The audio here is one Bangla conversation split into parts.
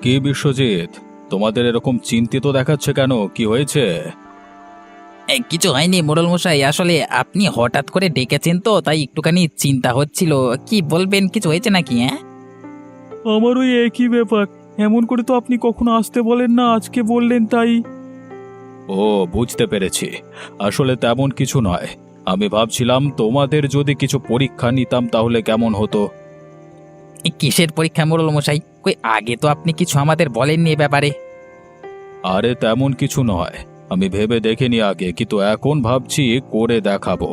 কি বিশ্বজিৎ, তোমাদের এরকম চিন্তিত দেখাচ্ছে কেন? কি হয়েছে? কিছু হয়নি মোড়ল মশাই, আসলে আপনি হঠাৎ করে ডেকেছেন তো তাই একটুখানি চিন্তা হচ্ছিল। কি বলবেন, কিছু হয়েছে নাকি? হ্যাঁ, আমার ওই একই ব্যাপার। এমন করে তো আপনি কখনো আসতে বলেন না, আজকে বললেন তাই। ও, বুঝতে পেরেছি। আসলে তেমন কিছু নয়। আমি ভাবছিলাম তোমাদের যদি কিছু পরীক্ষা নিতাম তাহলে কেমন হতো। কিসের পরীক্ষা মোড়ল মশাই? কই আগে তো আপনি কিছু আমাদের বলেননি এ ব্যাপারে। আরে তেমন কিছু নয়, আমি ভেবে দেখিনি আগে, কিন্তু এখন ভাবছি করে দেখাবো।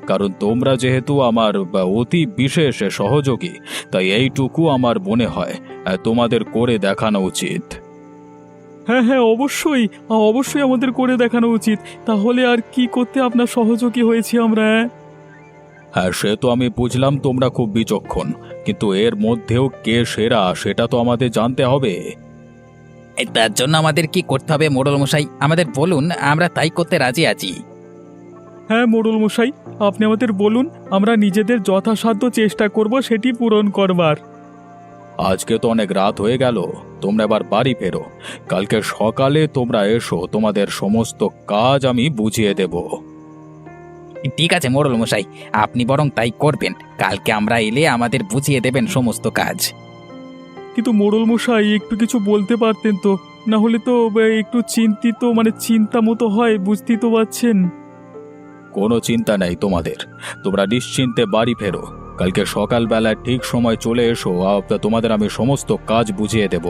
কারণ তোমরা যেহেতু আমার অতি বিশেষ সহযোগী, তাই এইটুকু আমার মনে হয় তোমাদের করে দেখানো উচিত। হ্যাঁ হ্যাঁ, অবশ্যই। অবশ্যই আমাদের করে দেখানো উচিত। তাহলে আর কি করতে আপনার সহযোগী হয়েছি আমরা? হ্যাঁ, সে তো আমি বুঝলাম তোমরা খুব বিচক্ষণ, কিন্তু এর মধ্যেও কে সেরা সেটা তো আমাদের জানতে হবে। তার জন্য আমাদের কি করতে হবে মোড়ল মশাই? আমাদের বলুন, আমরা তাই করতে রাজি আছি। হ্যাঁ মোড়ল মশাই, আপনি আমাদের বলুন, আমরা নিজেদের যথাসাধ্য চেষ্টা করব সেটি পূরণ করবার। আজকে তো অনেক রাত হয়ে গেল, তোমরা এবার বাড়ি ফেরো। কালকে সকালে তোমরা এসো, তোমাদের সমস্ত কাজ আমি বুঝিয়ে দেব। ঠিক আছে মোড়ল মশাই, আপনি বরং তাই করবেন। কালকে আমরা এলে আমাদের বুঝিয়ে দেবেন সমস্ত কাজ। কিন্তু মোড়ল মশাই একটু কিছু বলতে পারতেন তো, না হলে তো একটু চিন্তিত, মানে চিন্তা মতো হয়, বুঝতেই তো পারছেন। কোনো চিন্তা নেই তোমাদের, তোমরা নিশ্চিন্তে বাড়ি ফেরো। কালকে সকালবেলায় ঠিক সময় চলে এসো, তোমাদের আমি সমস্ত কাজ বুঝিয়ে দেব।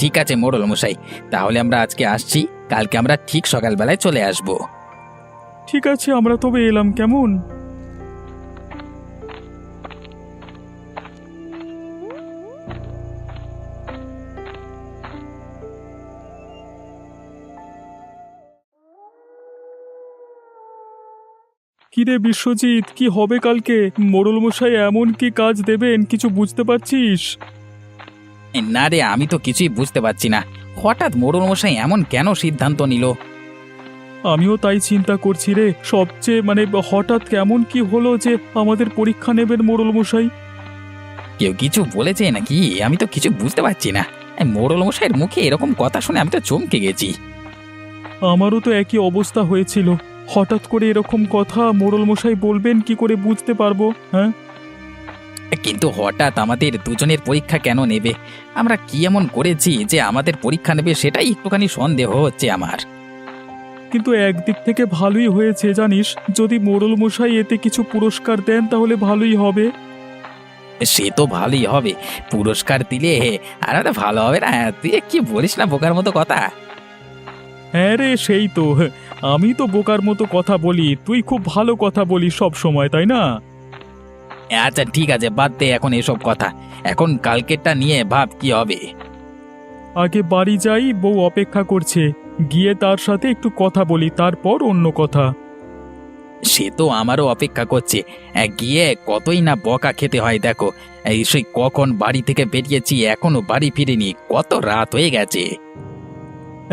ঠিক আছে মোড়ল মশাই, তাহলে আমরা আজকে আসছি, কালকে আমরা ঠিক সকালবেলায় চলে আসব। ঠিক আছে, আমরা তবে এলাম, কেমন? কিরে বিশ্বজিৎ, কি হবে কালকে? মোড়ল মশাই এমন কি কাজ দেবেন, কিছু বুঝতে পারছিস? না রে, আমি তো কিছুই বুঝতে পারছি না। হঠাৎ মোড়ল মশাই এমন কেন সিদ্ধান্ত নিল? আমিও তাই চিন্তা করছি রে। সবচেয়ে হঠাৎ কেমন কি হলো যে আমাদের পরীক্ষা নেবেন মোড়ল মশাই? কেউ কিছু বলেছে নাকি? আমি তো কিছু বুঝতে পারছি না। এই মোড়ল মশাইয়ের মুখে এরকম কথা শুনে আমি তো চমকে গেছি। আমারও তো একই অবস্থা হয়েছিল। হঠাৎ করে এরকম কথা মোড়ল মশাই বলবেন, কি করে বুঝতে পারবো? হ্যাঁ, কিন্তু হঠাৎ আমাদের দুজনের পরীক্ষা কেন নেবে? আমরা কি এমন করেছি যে আমাদের পরীক্ষা নেবে, সেটাই একটুখানি সন্দেহ হচ্ছে আমার। কিন্তু একদিক থেকে ভালোই হয়েছে জানিস। যদি মোড়ল মশাই এতে কিছু পুরস্কার দেন তাহলে ভালোই হবে। সে তো ভালোই হবে, পুরস্কার দিলে আর একটা ভালো হবে না? তুই কি বলিস না বোকার মতো কথা। হ্যাঁ রে, সেই তো। আমি তো বোকার মতো কথা বলি, তুই খুব ভালো কথা বলিস সব সময়, তাই না? আচ্ছা ঠিক আছে, বাদ দে এখন এসব কথা। এখন কালকেরটা নিয়ে ভাব কি হবে। আগে বাড়ি যাই, বউ অপেক্ষা করছে। গিয়ে তার সাথে একটু কথা বলি, তারপর অন্য কথা। সে তো আমারও অপেক্ষা করছে। গিয়ে কতই না বকা খেতে হয় দেখো। এই সেই কখন বাড়ি থেকে বেরিয়েছি, এখনো বাড়ি ফিরিনি, কত রাত হয়ে গেছে।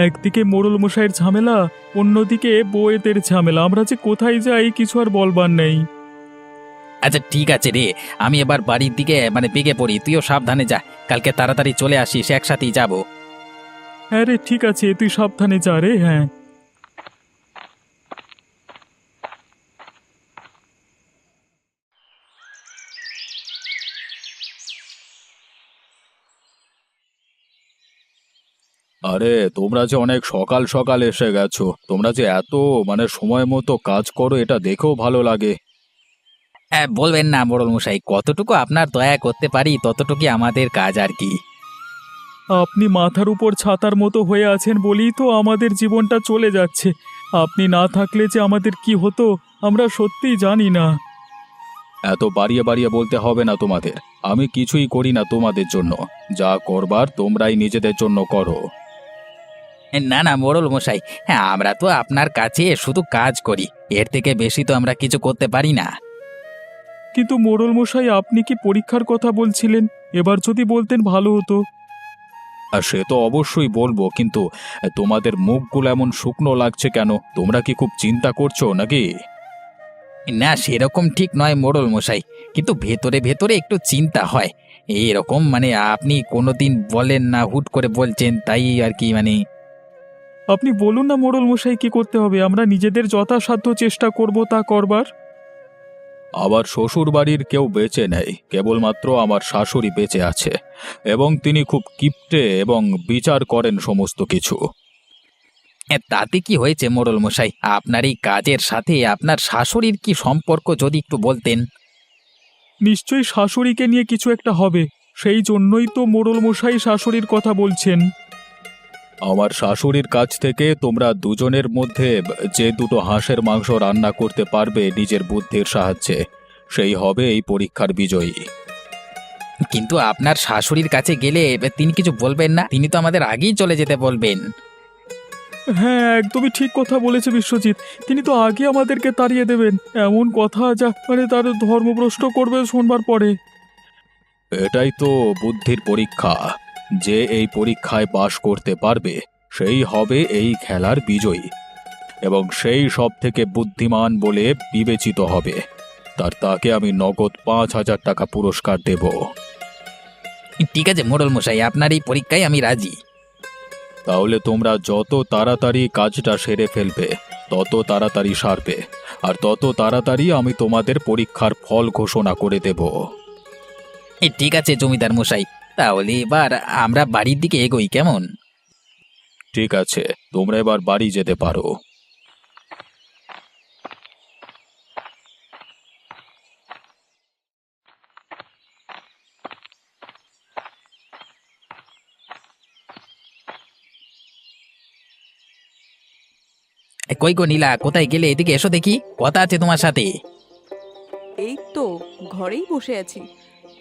একদিকে মোড়ল মশাইয়ের ঝামেলা, অন্যদিকে বউয়েদের ঝামেলা। আমরা যে কোথায় যাই কিছু আর বলবার নেই। আচ্ছা ঠিক আছে রে, আমি এবার বাড়ির দিকে বেগে পড়ি, তুইও সাবধানে যা। কালকে তাড়াতাড়ি চলে আসিস, একসাথেই যাব। হ্যাঁ রে, ঠিক আছে, তুই সাবধানে যা রে। হ্যাঁ। আরে তোমরা যে অনেক সকাল সকাল এসে গেছো, তোমরা যে এত সময় মতো কাজ করো, এটা দেখেও ভালো লাগে। বলবেন না মোড়ল মশাই, কতটুকু আপনার দয়া করতে পারি ততটুকুই আমাদের কাজ আর কি। আপনি মাথার উপর ছাতার মতো হয়ে আছেন বলেই তো আমাদের জীবনটা চলে যাচ্ছে। আপনি না থাকলে যে আমাদের কি হতো আমরা সত্যিই জানি না। এত বাড়িয়ে বাড়িয়ে বলতে হবে না তোমাদের। আমি কিছুই করি না তোমাদের জন্য, যা করবার তোমরাই নিজেদের জন্য করো। না না মোড়ল মশাই, হ্যাঁ আমরা তো আপনার কাছে শুধু কাজ করি, এর থেকে বেশি তো আমরা কিছু করতে পারি না। কিন্তু মোড়ল মশাই, আপনি কি পরীক্ষার কথা বলছিলেন? এবার যদি বলতেন ভালো হতো। আর সে তো অবশ্যই বলবো, কিন্তু তোমাদের মুখগুলো এমন শুকনো লাগছে কেন? তোমরা কি খুব চিন্তা করছো নাকি? না সেরকম ঠিক নয় মোড়ল মশাই, কিন্তু ভেতরে ভেতরে একটু চিন্তা হয়। এরকম মানে আপনি কোনোদিন বলেন না, হুট করে বলছেন, তাই আর কি মানে। আপনি বলুন না মোড়ল মশাই কি করতে হবে, আমরা নিজেদের যথাসাধ্য চেষ্টা করব তা করবার। আমার শ্বশুর বাড়ির কেউ বেঁচে নেই, কেবলমাত্র আমার শাশুড়ি বেঁচে আছে, এবং তিনি খুব কিপ্টে এবং বিচার করেন সমস্ত কিছু। তাতে কি হয়েছে মোড়ল মশাই? আপনার এই কাজের সাথে আপনার শাশুড়ির কি সম্পর্ক যদি একটু বলতেন। নিশ্চয়ই শাশুড়িকে নিয়ে কিছু একটা হবে, সেই জন্যই তো মোড়ল মশাই শাশুড়ির কথা বলছেন। আমার শাশুড়ির কাছ থেকে তোমরা দুজনের মধ্যে যে দুটো হাঁসের মাংস রান্না করতে পারবে নিজের বুদ্ধির সাহায্যে, সেই হবে এই পরীক্ষার বিজয়ী। কিন্তু আপনার শাশুড়ির কাছে গেলে তিনি কিছু বলবেন না? তিনি তো আমাদের আগেই চলে যেতে বলবেন। হ্যাঁ, একদমই ঠিক কথা বলেছে বিশ্বজিৎ, তিনি তো আগে আমাদেরকে তাড়িয়ে দেবেন। এমন কথা যা মানে তার ধর্মভ্রষ্ট করবে শুনবার পরে। এটাই তো বুদ্ধির পরীক্ষা, যে এই পরীক্ষায় পাশ করতে পারবে সেই হবে এই খেলার বিজয়ী, এবং সেই সব থেকে বুদ্ধিমান বলে বিবেচিত হবে। তাকে আমি নগদ 5,000 টাকা পুরস্কার দেব। ঠিক আছে মোড়ল মশাই, আপনার এই পরীক্ষায় আমি রাজি। তাহলে তোমরা যত তাড়াতাড়ি কাজটা সেরে ফেলবে তত তাড়াতাড়ি সারবে, আর তত তাড়াতাড়ি আমি তোমাদের পরীক্ষার ফল ঘোষণা করে দেব। ঠিক আছে জমিদার মশাই, তাহলে এবার আমরা বাড়ির দিকে এগোই কেমন? ঠিক আছে, তোমরা এবার বাড়ি যেতে পারো। কই গো নীলা, কোথায় গেলে? এদিকে এসো দেখি, কথা আছে তোমার সাথে। এই তো ঘরেই বসে আছি।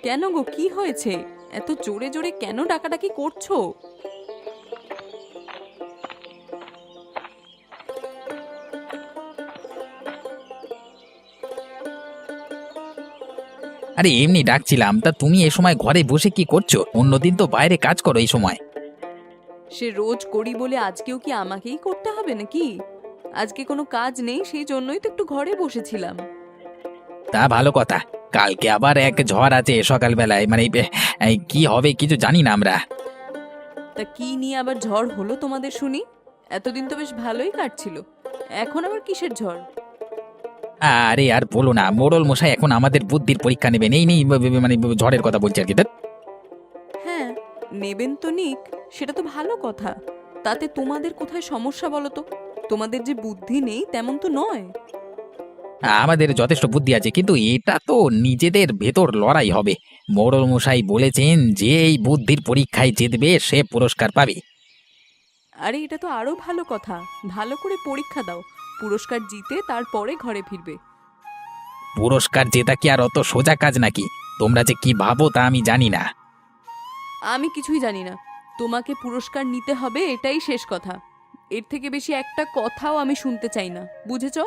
কেন গো, কি হয়েছে? এত জোরে জোরে কেন ডাকাডাকি করছো? আরে এমনি ডাকছিলাম, তা তুমি এ সময় ঘরে বসে কি করছো? অন্যদিন তো বাইরে কাজ করো এই সময়। সে রোজ করি বলে আজকেও কি আমাকেই করতে হবে নাকি? আজকে কোনো কাজ নেই, সেই জন্যই তো একটু ঘরে বসেছিলাম। তা ভালো কথা, কালকে আবার এক ঝড় আছে সকালবেলায়, মানে কি হবে কিছু জানি না আমরা। তা কি নিয়ে আবার ঝড় হলো তোমাদের শুনি? এতদিন তো বেশ ভালোই কাটছিল, এখন আবার কিসের ঝড়? আরে আর বলো না, মোড়ল মশাই এখন আমাদের বুদ্ধির পরীক্ষা নেবেন, এই নেই মানে ঝড়ের কথা বলছি আর কি। ধ্যাৎ। হ্যাঁ, নেবেন তো নিক, সেটা তো ভালো কথা। তাতে তোমাদের কোথায় সমস্যা বলো তো? তোমাদের যে বুদ্ধি নেই তেমন তো নয়। আমাদের যথেষ্ট বুদ্ধি আছে, কিন্তু এটা তো নিজেদের ভেতর লড়াই হবে। মোড়ল মশাই বলেছেন যে এই বুদ্ধির পরীক্ষায় জিতবে সে পুরস্কার পাবে। আরে এটা তো আরো ভালো কথা, ভালো করে পরীক্ষা দাও, পুরস্কার জিতে তারপরে ঘরে ফিরবে। পুরস্কার জেতা কি আর অত সোজা কাজ নাকি? তোমরা যে কি ভাবো তা আমি জানি না। আমি কিছুই জানি না, তোমাকে পুরস্কার নিতে হবে এটাই শেষ কথা। এর থেকে বেশি একটা কথাও আমি শুনতে চাই না, বুঝেছো?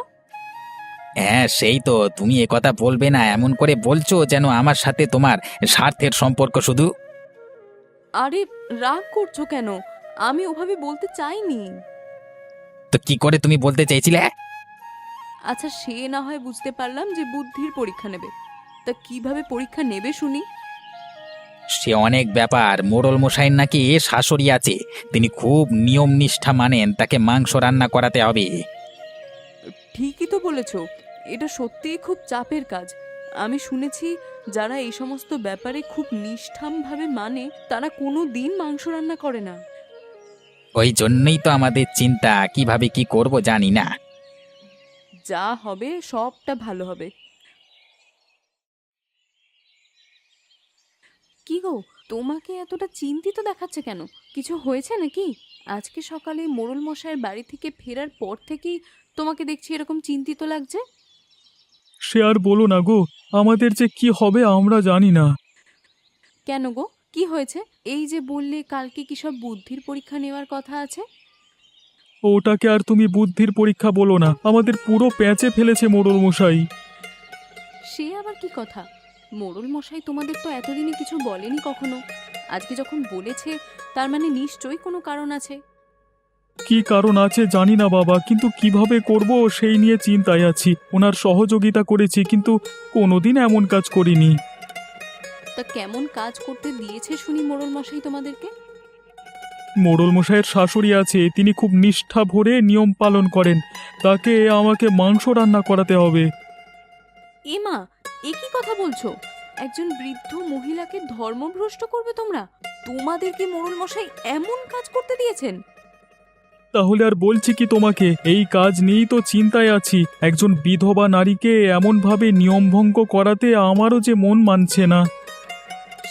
হ্যাঁ সেই তো, তুমি এ কথা বলবে না এমন করে বলছো যেন আমার সাথে তোমার স্বার্থের সম্পর্ক শুধু। আরে রাগ করছো কেন? আমি ওভাবে বলতে চাইনি। তো কি করে তুমি বলতে চাইছিলে? আচ্ছা সে না হয় বুঝতে পারলাম যে বুদ্ধির পরীক্ষা নেবে, তা কিভাবে পরীক্ষা নেবে শুনি? সে অনেক ব্যাপার। মোড়ল মশাইয়ের নাকি শাশুড়ি আছে, তিনি খুব নিয়ম নিষ্ঠা মানেন, তাকে মাংস রান্না করাতে হবে। ঠিকই তো বলেছ, এটা সত্যিই খুব চাপের কাজ। আমি শুনেছি যারা এই সমস্ত ব্যাপারে খুব নিষ্ঠামভাবে মানে তারা কোনো দিন মাংস রান্না করে না। ওই জন্যই তো আমাদের চিন্তা, কিভাবে কি করব জানি না। যা হবে সবটা ভালো হবে। কি গো, তোমাকে এতটা চিন্তিত দেখাচ্ছে কেন? কিছু হয়েছে নাকি? আজকে সকালে মোড়ল মশাইয়ের বাড়ি থেকে ফেরার পর থেকেই তোমাকে দেখছি এরকম চিন্তিত লাগছে। সে আর বলো না গো, আমাদের যে কি হবে আমরা জানি না। কেন গো, কি হয়েছে? এই যে বললে কালকে কি সব বুদ্ধির পরীক্ষা নেওয়ার কথা আছে। ওটাকে আর তুমি বুদ্ধির পরীক্ষা বলো না, আমাদের পুরো প্যাঁচে ফেলেছে মোড়ল মশাই। সে আবার কি কথা? মোড়ল মশাই তোমাদের তো এতদিনে কিছু বলেনি কখনো, আজকে যখন বলেছে তার মানে নিশ্চয়ই কোনো কারণ আছে। কি কারণ আছে জানি না বাবা, কিন্তু কিভাবে করব সেই নিয়ে চিন্তায় আছি। ওনার সহযোগিতা করেছি কিন্তু কোনোদিন এমন কাজ করিনি। তা কেমন কাজ করতে দিয়েছে শুনি মোড়ল মশাই তোমাদেরকে? মোড়ল মশাইয়ের শাশুড়ি আছে, তিনি খুব নিষ্ঠা ভরে নিয়ম পালন করেন। তাকে আমাকে মাংস রান্না করাতে হবে। এমা, এ কি কথা বলছো? একজন বৃদ্ধ মহিলাকে ধর্মভ্রষ্ট করবে তোমরা? তোমাদেরকে মোড়ল মশাই এমন কাজ করতে দিয়েছেন? তাহলে আর বলছি কি তোমাকে, এই কাজ নিয়েই তো চিন্তায় আছি। একজন বিধবা নারীকে এমনভাবে নিয়মভঙ্গ করাতে আমারও যে মন মানছে না।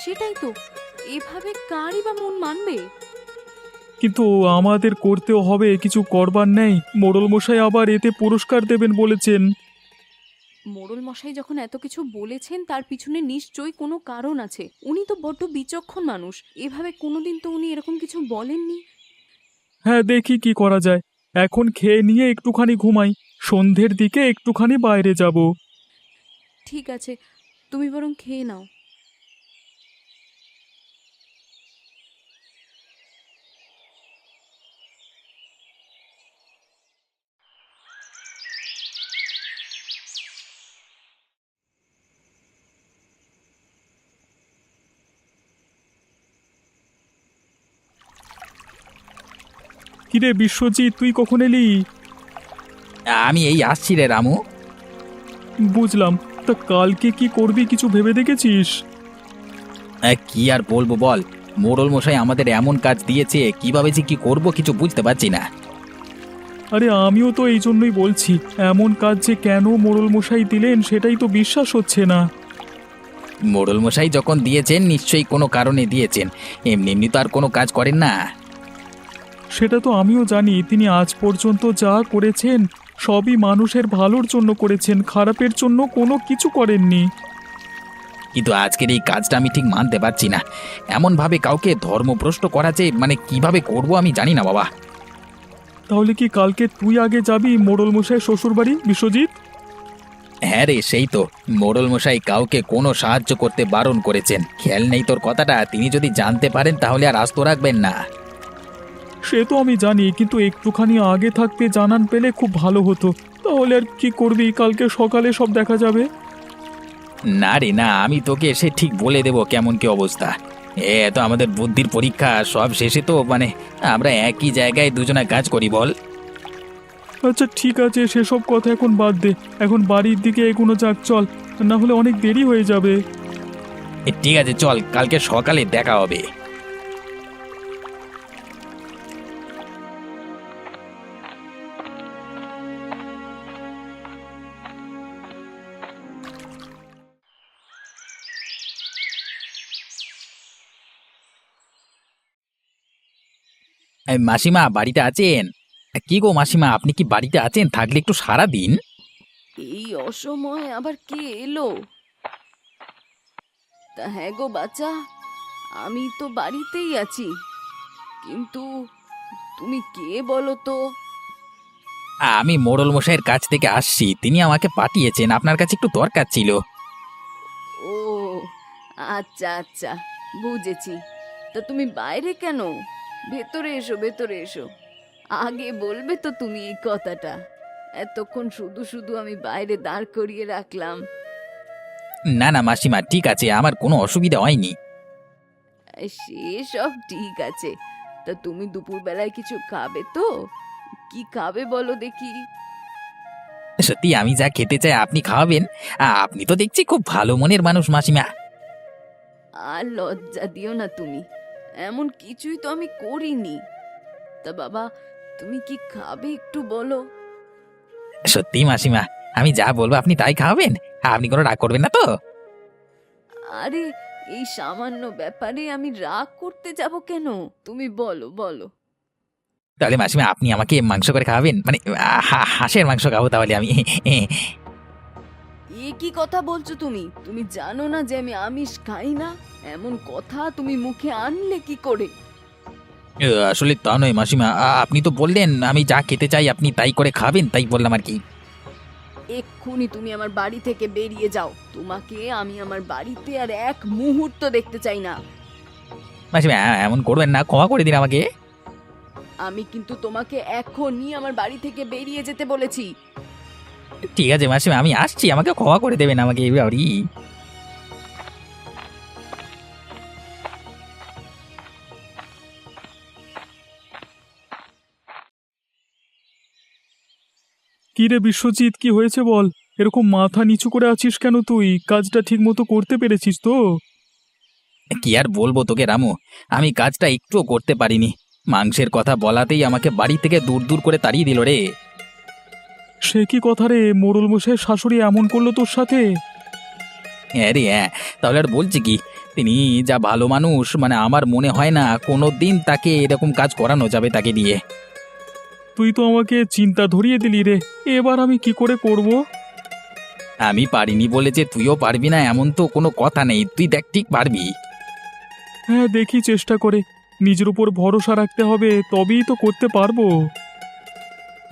সেটাই তো, এভাবে কারই বা মন মানবে? কিন্তু আমাদের করতেও হবে, কিছু করবার নেই। মোড়ল মশাই আবার এতে পুরস্কার দেবেন বলেছেন। মোড়ল মশাই যখন এত কিছু বলেছেন তার পিছনে নিশ্চয়ই কোনো কারণ আছে। উনি তো বড্ড বিচক্ষণ মানুষ, এভাবে কোনোদিন তো উনি এরকম কিছু বলেননি। হ্যাঁ, দেখি কি করা যায়। এখন খেয়ে নিয়ে একটুখানি ঘুমাই, সন্ধ্যের দিকে একটুখানি বাইরে যাব। ঠিক আছে, তুমি বরং খেয়ে নাও। কিরে বিশ্বজিৎ, তুই কখন এলি? আমি এই আসছি রে রামু। বুঝলাম। তা কালকে কি করবি, কিছু ভেবে দেখেছিস? কি আর বলবো বল, মোড়ল মশাই আমাদের এমন কাজ দিয়েছে, কিভাবে যে কি করব কিছু বুঝতে পারছি না। আরে আমিও তো এই জন্যই বলছি, এমন কাজ যে কেন মোড়ল মশাই দিলেন সেটাই তো বিশ্বাস হচ্ছে না। মোড়ল মশাই যখন দিয়েছেন নিশ্চয়ই কোনো কারণে দিয়েছেন, এমনি এমনি তো আর কোনো কাজ করেন না। সেটা তো আমিও জানি, তিনি আজ পর্যন্ত যা করেছেন সবই মানুষের ভালোর জন্য করেছেন, খারাপের জন্য কোনো কিছু করেননি। কিন্তু আজকের এই কাজটা আমি ঠিক মানতে পারছি না। এমনভাবে কাউকে ধর্মভ্রষ্ট করা যে মানে কিভাবে করব আমি জানি না বাবা। তাহলে কি কালকে তুই আগে যাবি মোড়ল মশাই শ্বশুরবাড়ি, বিশ্বজিৎ? হ্যাঁ রে, সেই তো, মোড়ল মশাই কাউকে কোনো সাহায্য করতে বারণ করেছেন। খেয়াল নেই তোর কথাটা? তিনি যদি জানতে পারেন তাহলে আর আস্ত রাখবেন না। সে তো আমি জানি, কিন্তু একটুখানি আগে থাকতে জানান পেলে খুব ভালো হতো। তাহলে আর কি করবি, কালকে সকালে সব দেখা যাবে। না রে না, আমি তোকে এসে ঠিক বলে দেব কেমন কি অবস্থা। এ তো আমাদের বুদ্ধির পরীক্ষা, সব শেষে তো মানে আমরা একই জায়গায় দুজনে কাজ করি বল। আচ্ছা ঠিক আছে, সেসব কথা এখন বাদ দে। এখন বাড়ির দিকে এগোনো যাক, চল, না হলে অনেক দেরি হয়ে যাবে। ঠিক আছে চল, কালকে সকালে দেখা হবে। মাসিমা বাড়িতে আছেন? কি গো মাসিমা, আপনি কি বাড়িতে আছেন? থাকলে একটু সারা দিন। এই অসময়ে আবার কে এলো? তা হ্যাঁ গো বাচ্চা, আমি তো বাড়িতেই আছি, কিন্তু তুমি কে বলো তো? আমি মোড়ল মশাইয়ের কাছ থেকে আসছি, তিনি আমাকে পাঠিয়েছেন, আপনার কাছে একটু দরকার ছিল। ও আচ্ছা আচ্ছা, বুঝেছি। তা তুমি বাইরে কেন? ভেতরে এসো, ভেতরে এসো। আগে বলবে তো তুমি এই কথাটা। এতক্ষণ শুধু শুধু আমি বাইরে দাঁড় করিয়ে রাখলাম। না না মাসিমা, ঠিক আছে, আমার কোনো অসুবিধা হয়নি। সে সব ঠিক আছে। তা তুমি দুপুরবেলায় কিছু খাবে তো? কি খাবে বলো দেখি। সত্যি আমি যা খেতে চাই আপনি খাওয়াবেন? আপনি তো দেখছি খুব ভালো মনের মানুষ মাসিমা। আর লজ্জা দিও না তুমি, এমন কিছুই তো আমি করিনি। তা বাবা, তুমি কি খাবে একটু বলো। সত্যি মাসিমা, আমি যা বলবো আপনি তাই খাওয়াবেন? আপনি কোনো রাগ করবেন না তো? আরে এই সামান্য ব্যাপারে আমি রাগ করতে যাব কেন? তুমি বলো বলো। তাহলে মাসিমা আপনি আমাকে মাংস করে খাওয়াবেন, মানে হাঁসের মাংস খাবো তাহলে আমি। এ কি কথা বলছো তুমি? তুমি জানো না যে আমি আমিষ খাই না? এমন কথা তুমি মুখে আনলে কি করে? আসলে তা নয় মাসিমা, আপনি তো বললেন আমি যা খেতে চাই আপনি তাই করে খাবেন, তাই বললাম আর কি। এক্ষুনি তুমি আমার বাড়ি থেকে বেরিয়ে যাও। তোমাকে আমি আমার বাড়িতে আর এক মুহূর্ত দেখতে চাই না। মাসিমা এমন করবেন না, ক্ষমা করে দিন আমাকে। আমি কিন্তু তোমাকে এখনই আমার বাড়ি থেকে বেরিয়ে যেতে বলেছি। ঠিক আছে মাসিমা, আমি আসছি, আমাকে ক্ষমা করে দেবেন আমাকে এবারই। কি রে বিশ্বজিৎ, কি হয়েছে বল? এরকম মাথা নিচু করে আছিস কেন তুই? কাজটা ঠিক মতো করতে পেরেছিস তো? কি আর বলবো তোকে রামু, আমি কাজটা একটুও করতে পারিনি। মাংসের কথা বলাতেই আমাকে বাড়ি থেকে দূর দূর করে তাড়িয়ে দিল রে। সে কি কথা রে, মোড়ল মশাইয়ের শাশুড়ি এমন করলো তোর সাথে? হ্যাঁ রে হ্যাঁ, তাহলে আর বলছি কি, তিনি যা ভালো মানুষ, মানে আমার মনে হয় না কোনো দিন তাকে এরকম কাজ করানো যাবে তাকে দিয়ে। তুই তো আমাকে চিন্তা ধরিয়ে দিলি রে। এবার আমি কি করে করব? আমি পারিনি বলে যে তুইও পারবি না এমন তো কোনো কথা নেই, তুই দেখ ঠিক পারবি। হ্যাঁ, দেখি চেষ্টা করে। নিজের উপর ভরসা রাখতে হবে, তবেই তো করতে পারবো।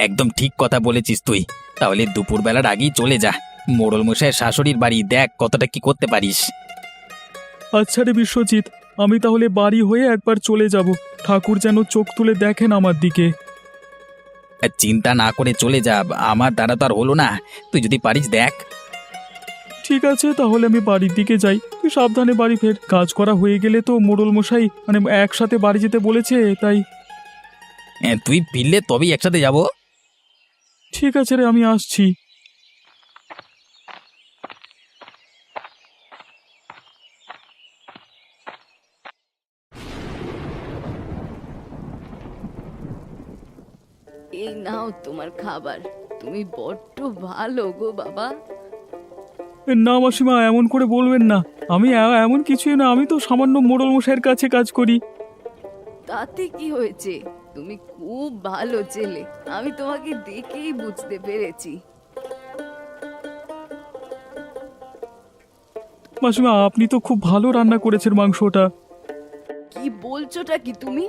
একদম ঠিক কথা বলেছিস তুই। তাহলে দুপুরবেলার আগেই চলে যা মোড়ল মশাইয়ের শাশুড়ির বাড়ি, দেখ কতটা কি করতে পারিস। আচ্ছা রে বিশ্বজিৎ, আমি তাহলে বাড়ি হয়ে একবার চলে যাব। ঠাকুর যেন চোখ তুলে দেখেন আমার দিকে। আর চিন্তা না করে চলে যা, আমার দ্বারা তো আর হলো না, তুই যদি পারিস দেখ। ঠিক আছে, তাহলে আমি বাড়ির দিকে যাই। তুই সাবধানে বাড়ি ফের। কাজ করা হয়ে গেলে তো মোড়ল মশাই একসাথে বাড়ি যেতে বলেছে, তাই। তুই ফিরলে তবেই একসাথে যাব। ঠিক আছে রে, আমি আসছি। এই নাও তোমার খাবার। তুমি বড্ড ভালো গো বাবা। না মাসিমা, এমন করে বলবেন না। আমি এমন কিছুই না, আমি তো সামান্য মোড়ল মশাইয়ের কাছে কাজ করি। তাতে কি হয়েছে? তুমি খুব ভালো ছেলে, আমি তোমাকে দেখেই বুঝতে পেরেছি। মাসিমা, আপনি তো খুব ভালো রান্না করেছেন মাংসটা। কি বলছোটা কি তুমি?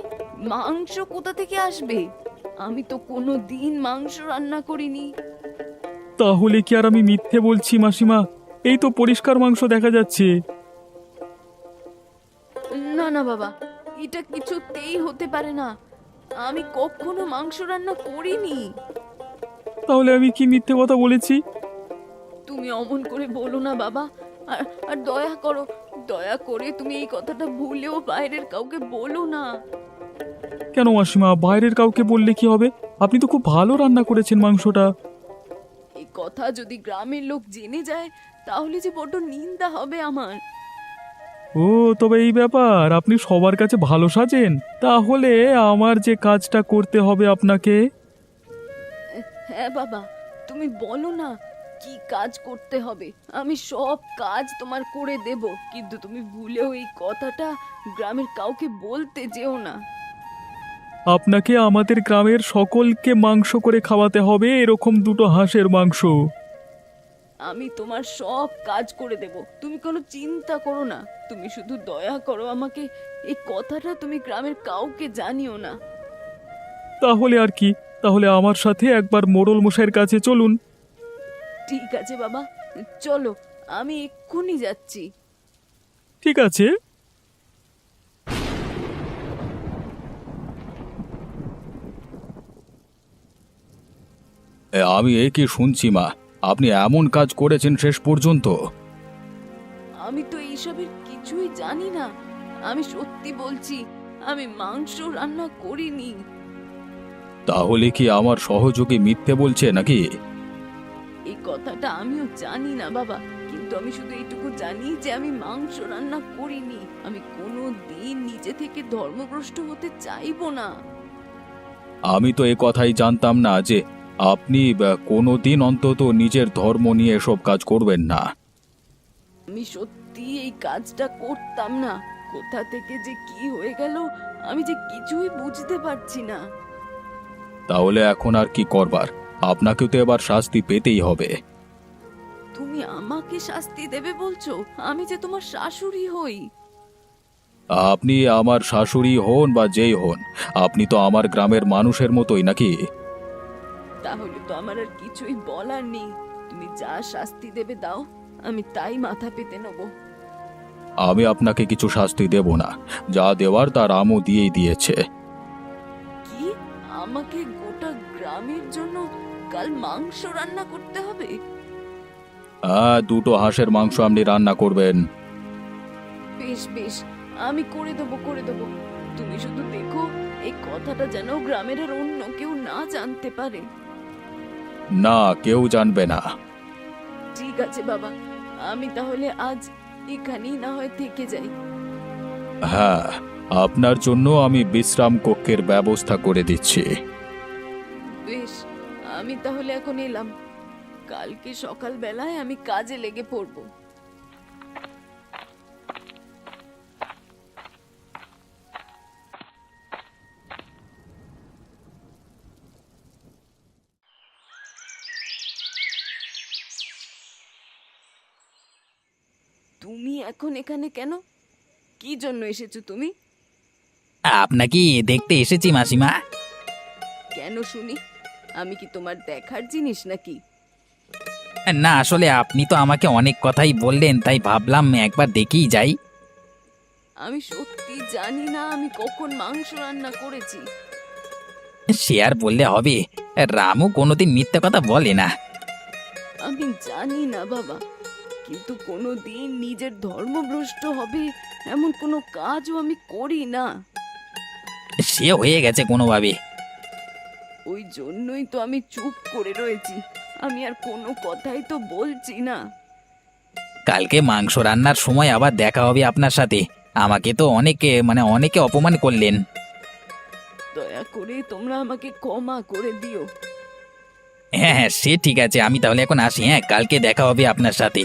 মাংস কোথা থেকে আসবে? আমি তো কোনো দিন মাংস রান্না করিনি। তাহলে কি আর আমি মিথ্যে বলছি মাসিমা? এই তো পরিষ্কার মাংস দেখা যাচ্ছে। না না বাবা, এটা কিছুতেই হতে পারে না। আমি কখনো মাংস রান্না করিনি। তাহলে আমি কি মিথ্যে কথা বলেছি? তুমি অমন করে বলো না বাবা। আর আর দয়া করো, দয়া করে তুমি এই কথাটা ভুলেও বাইরের কাউকে বলো না। কেন মাসিমা, বাইরের কাউকে বললে কি হবে? আপনি তো খুব ভালো রান্না করেছেন মাংসটা। এই কথা যদি গ্রামের লোক জেনে যায়, তাহলে যে বড্ড নিন্দা হবে আমার। ও, তবে এই ব্যাপার, আপনি সবার কাছে ভালো সাজেন। তাহলে আমার যে কাজটা করতে হবে আপনাকে। হ্যাঁ বাবা, তুমি বলো না কি কাজ করতে হবে। আমি সব কাজ তোমার করে দেব, কিন্তু তুমি ভুলেও এই কথাটা গ্রামের কাউকে বলতে যেও না। আপনাকে আমাদের গ্রামের সকলকে মাংস করে খাওয়াতে হবে, এরকম 2টো হাঁসের মাংস। আমি তোমার সব কাজ করে দেব, তুমি কোনো চিন্তা করো না। তুমি শুধু দয়া করো আমাকে, এই কথাটা তুমি গ্রামের কাউকে জানিও না। তাহলে আর কি, তাহলে আমার সাথে একবার মোড়ল মশাইয়ের কাছে চলুন। ঠিক আছে বাবা, চলো, আমি এক্ষুনি যাচ্ছি। ঠিক আছে। আমি এ কি শুনছি মা, আপনি এমন কাজ করেছেন শেষ পর্যন্ত? আমি তো এইসবের কিছুই জানি না। আমি সত্যি বলছি, আমি মাংস রান্না করিনি। তাহলে কি আমার সহযোগী মিথ্যে বলছে নাকি? এই কথাটা আমিও জানি না বাবা, কিন্তু আমি শুধু এইটুকু জানি যে আমি মাংস রান্না করিনি। আমি কোনো দিন নিজে থেকে ধর্মভ্রষ্ট হতে চাইবো না। আমি তো এ কথাই জানতাম না যে আপনি কোনোদিন অন্তত নিজের ধর্ম নিয়ে এসব কাজ করবেন না। আমি সত্যি এই কাজটা করতাম না। কোথা থেকে যে কি হয়ে গেল, আমি যে কিছুই বুঝতে পারছি না। তাহলে এখন আর কি করবার? আপনাকেও তো এবার শাস্তি পেতেই হবে। তুমি আমাকে শাস্তি দেবে বলছো? আমি যে তোমার শাশুড়ি হই। আপনি আমার শাশুড়ি হন বা যেই হন, আপনি তো আমার গ্রামের মানুষের মতোই নাকি? তাহলে তো আমার আর কিছুই বলার নেই। তুমি যা শাস্তি দেবে দাও, আমি তাই মাথা পেতে নেব। আমি আপনাকে কিছু শাস্তি দেব না, যা দেওয়ার তার আমও দিয়েই দিয়েছে। কি? আমাকে গোটা গ্রামের জন্য কাল মাংস রান্না করতে হবে? 2টো হাঁসের মাংস আপনি রান্না করবেন। বেশ বেশ, আমি করে দেবো, করে দেবো। তুমি শুধু দেখো এই কথাটা যেন গ্রামের আর অন্য কেউ না জানতে পারে। না, কেউ জানবে না। ঠিক আছে বাবা, আমি তাহলে আজ এখানেই না হয় থেকে যাই। হ্যাঁ, আপনার জন্য আমি বিশ্রাম কক্ষের ব্যবস্থা করে দিচ্ছি। বেশ, আমি তাহলে এখন এলাম। কালকে সকালবেলায় আমি কাজে লেগে পড়বো। তুমি এখন এখানে কেন? কি জন্য এসেছো তুমি? আপনাকে দেখতে এসেছি মাসিমা। কেন শুনি? আমি কি তোমার দেখার জিনিস নাকি? না, আসলে আপনি তো আমাকে অনেক কথাই বললেন, তাই ভাবলাম একবার দেখেই যাই। আমি সত্যি জানি না আমি কখন মাংস রান্না করেছি। সে আর বললে হবে, রামু কোনোদিন মিথ্যে কথা বলে না। আমি জানি না বাবা, কিন্তু কোনো দিন নিজের ধর্মভ্রষ্ট হবে এমন কোনো কাজও আমি করি না। সে হয়ে গেছে কোনোভাবে। ওই জন্যই তো আমি চুপ করে রয়েছি। আমি আর কোনো কথাই তো বলছি না। কালকে মাংস রান্নার সময় আবার দেখা হবে আপনার সাথে। আমাকে তো অনেকে অপমান করলেন। দয়া করে তোমরা আমাকে ক্ষমা করে দিও। হ্যাঁ হ্যাঁ, সে ঠিক আছে, আমি তাহলে এখন আসি। হ্যাঁ, কালকে দেখা হবে আপনার সাথে।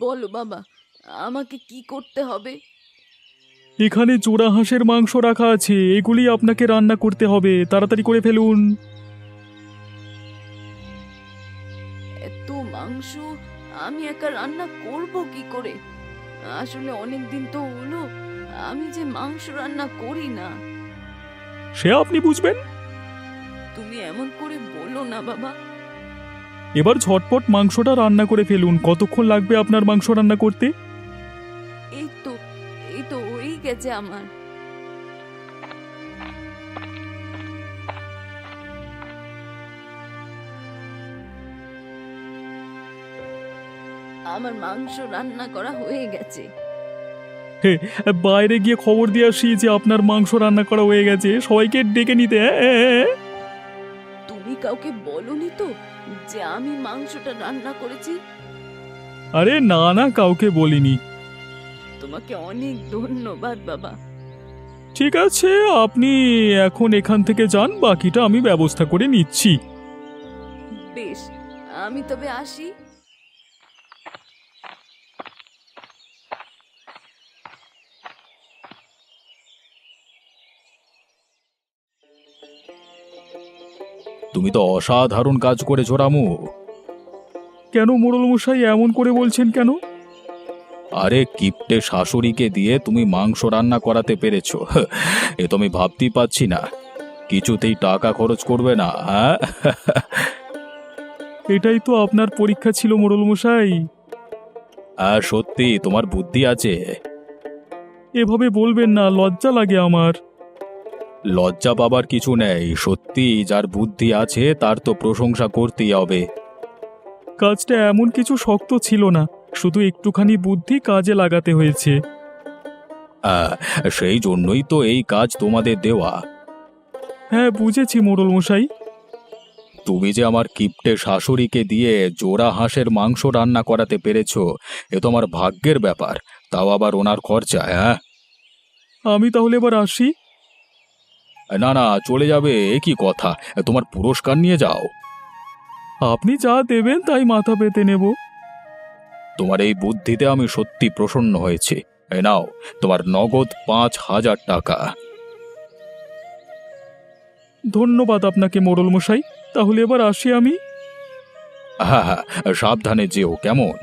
বলো বাবা, আমাকে কি করতে হবে? এখানে জোড়া হাঁসের মাংস রাখা আছে, এগুলি আপনাকে রান্না করতে হবে, তাড়াতাড়ি করে ফেলুন। এত মাংস আমি একা রান্না করব কি করে? আসলে অনেক দিন তো হলো আমি যে মাংস রান্না করি না। সে আপনি বুঝবেন। তুমি এমন করে বলো না বাবা। এবার ঝটপট মাংসটা রান্না করে ফেলুন। কতক্ষণ লাগবে আপনার মাংস রান্না করতে? এই তো এই তো হয়েই গেছে আমার। আমার মাংস রান্না করা হয়ে গেছে। বাইরে গিয়ে খবর দিয়ে আসি যে আপনার মাংস রান্না করা হয়ে গেছে, সবাইকে ডেকে নিতে। তুমি কাউকে বলনি তো যে আমি মাংসটা রান্না করেছি? আরে না না, কাউকে বলিনি। তোমাকে অনেক ধন্যবাদ বাবা। ঠিক আছে, আপনি এখন এখান থেকে যান, বাকিটা আমি ব্যবস্থা করে নিচ্ছি। বেশ, আমি তবে আসি। তুমি তো অসাধারণ কাজ করেছো রামু। কেন মোড়ল মশাই এমন করে বলছেন কেন? আরে কিপ্টে শাশুড়িকে দিয়ে তুমি মাংস রান্না করাতে পেরেছো, এ তো আমি ভাবতেই পাচ্ছি না। কিছুতেই টাকা খরচ করবে না, হ্যাঁ? এটাই তো আপনার পরীক্ষা ছিল মোড়ল মশাই। আর সত্যি তোমার বুদ্ধি আছে। এভাবে বলবেন না, লজ্জা লাগে আমার। লজ্জা পাবার কিছু নেই, সত্যি যার বুদ্ধি আছে তার তো প্রশংসা করতেই হবে। কাজটা এমন কিছু শক্ত ছিল না, শুধু একটুখানি বুদ্ধি কাজে লাগাতে হয়েছে। আহ, সেই জন্যই তো এই কাজ তোমাদের দেওয়া। হ্যাঁ, বুঝেছি মোড়ল মশাই। তুমি যে আমার কিপ্টে শাশুড়িকে দিয়ে জোড়া হাঁসের মাংস রান্না করাতে পেরেছো, এ তো আমার ভাগ্যের ব্যাপার, তাও আবার ওনার খরচা। হ্যাঁ, আমি তাহলে এবার আসি। না না, চলে যাবে এ কি কথা? তোমার পুরস্কার নিয়ে যাও। আপনি যা দেবেন তাই মাথা পেতে নেব। তোমার এই বুদ্ধিতে আমি সত্যি প্রসন্ন হয়েছি। এ নাও তোমার নগদ ৫,০০০ টাকা। ধন্যবাদ আপনাকে মোড়ল মশাই, তাহলে এবার আসি আমি। হ্যাঁ হ্যাঁ, সাবধানে যেও, কেমন?